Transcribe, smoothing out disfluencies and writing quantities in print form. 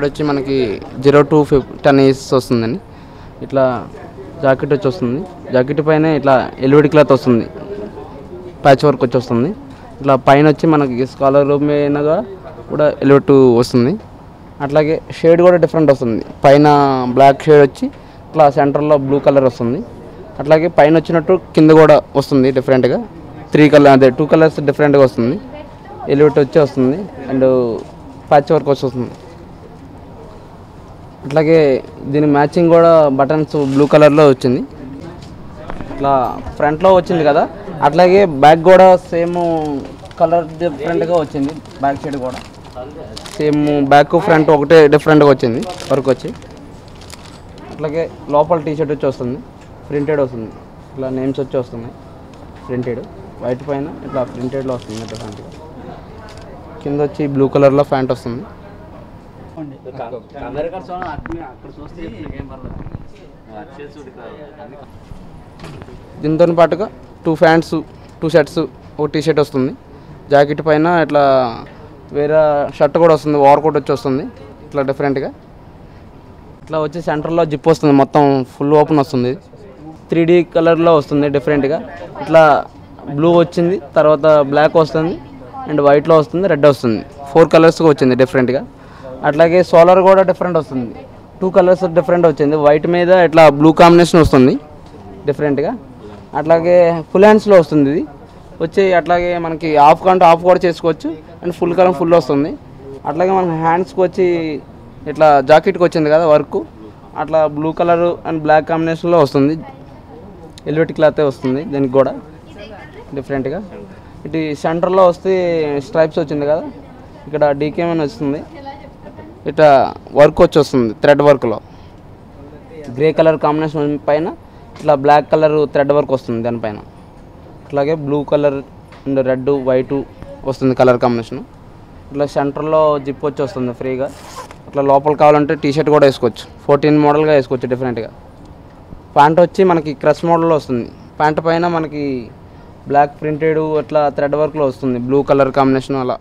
వచ్చి మనకి 0 to 10 years వస్తుందండి. ఇట్లా జాకెట్ వచ్చి వస్తుంది. జాకెట్ పైన ఇట్లా ఎల్విడి క్లాత్ వస్తుంది, ప్యాచ్ వర్క్ వచ్చి వస్తుంది. ఇట్లా పైన వచ్చి మనకి స్కాలర్ మీదగా కూడా ఎల్విడి వస్తుంది. అట్లాగే షేడ్ కూడా డిఫరెంట్ వస్తుంది. పైన బ్లాక్ షేడ్ వచ్చి ఇట్లా సెంటర్లో బ్లూ కలర్ వస్తుంది. అట్లాగే పైన వచ్చినట్టు కింద కూడా వస్తుంది డిఫరెంట్గా. 2 కలర్స్ డిఫరెంట్గా వస్తుంది. ఎలివేట్ వచ్చి వస్తుంది అండ్ ప్యాచ్ వర్క్ వచ్చి వస్తుంది. అట్లాగే దీని మ్యాచింగ్ కూడా బటన్స్ బ్లూ కలర్లో వచ్చింది. ఇట్లా ఫ్రంట్లో వచ్చింది కదా, అట్లాగే బ్యాక్ కూడా సేమ్ కలర్ డిఫరెంట్గా వచ్చింది. బ్యాక్ సైడ్ కూడా సేమ్ బ్యాక్ ఫ్రంట్ ఒకటే డిఫరెంట్గా వచ్చింది వర్క్ వచ్చి. అట్లాగే లోపల టీషర్ట్ వచ్చి వస్తుంది, ప్రింటెడ్ వస్తుంది. ఇట్లా నేమ్స్ వచ్చి వస్తున్నాయి ప్రింటెడ్. వైట్ పైన ఇట్లా ప్రింటెడ్లో వస్తుంది డిఫరెంట్గా. కింద వచ్చి బ్లూ కలర్లో ప్యాంట్ వస్తుంది. దీంతో పాటుగా 2 ప్యాంట్స్ 2 షర్ట్స్ 1 టీ-షర్ట్ వస్తుంది. జాకెట్ పైన ఇట్లా వేరే షర్ట్ కూడా వస్తుంది, ఓవర్ కోట్ వచ్చి వస్తుంది ఇట్లా డిఫరెంట్గా. ఇట్లా వచ్చి సెంటర్లో జిప్ వస్తుంది, మొత్తం ఫుల్ ఓపెన్ వస్తుంది. 3D కలర్లో వస్తుంది డిఫరెంట్గా. ఇట్లా బ్లూ వచ్చింది, తర్వాత బ్లాక్ వస్తుంది అండ్ వైట్లో వస్తుంది, రెడ్ వస్తుంది. 4 కలర్స్గా వచ్చింది డిఫరెంట్గా. అట్లాగే సోలార్ కూడా డిఫరెంట్ వస్తుంది, 2 కలర్స్ డిఫరెంట్ వచ్చింది. వైట్ మీద ఇట్లా బ్లూ కాంబినేషన్ వస్తుంది డిఫరెంట్గా. అట్లాగే ఫుల్ హ్యాండ్స్లో వస్తుంది ఇది వచ్చి. అట్లాగే మనకి హాఫ్ కంటే హాఫ్ కూడా చేసుకోవచ్చు అండ్ ఫుల్ కలర్ ఫుల్ వస్తుంది. అట్లాగే మన హ్యాండ్స్కి వచ్చి ఇట్లా జాకెట్కి వచ్చింది కదా వర్క్, అట్లా బ్లూ కలర్ అండ్ బ్లాక్ కాంబినేషన్లో వస్తుంది. ఎల్విటి క్లాతే వస్తుంది దీనికి కూడా డిఫరెంట్గా. ఇటు సెంటర్లో వస్తే స్ట్రైప్స్ వచ్చింది కదా, ఇక్కడ డీకేఎం అని వస్తుంది. ఇట్లా వర్క్ వచ్చి వస్తుంది థ్రెడ్ వర్క్లో. గ్రే కలర్ కాంబినేషన్ పైన ఇట్లా బ్లాక్ కలర్ థ్రెడ్ వర్క్ వస్తుంది దానిపైన. అట్లాగే blue colour and red white వస్తుంది కలర్ కాంబినేషన్. ఇట్లా సెంటర్లో జిప్ వచ్చి వస్తుంది ఫ్రీగా. ఇట్లా లోపల కావాలంటే టీ-షర్ట్ కూడా వేసుకోవచ్చు, 14 మోడల్గా వేసుకోవచ్చు డిఫరెంట్గా. ప్యాంట్ వచ్చి మనకి క్రష్ మోడల్లో వస్తుంది. ప్యాంట్ పైన మనకి బ్లాక్ ప్రింటెడ్ అట్లా థ్రెడ్ వర్క్లో వస్తుంది, బ్లూ కలర్ కాంబినేషన్ అలా.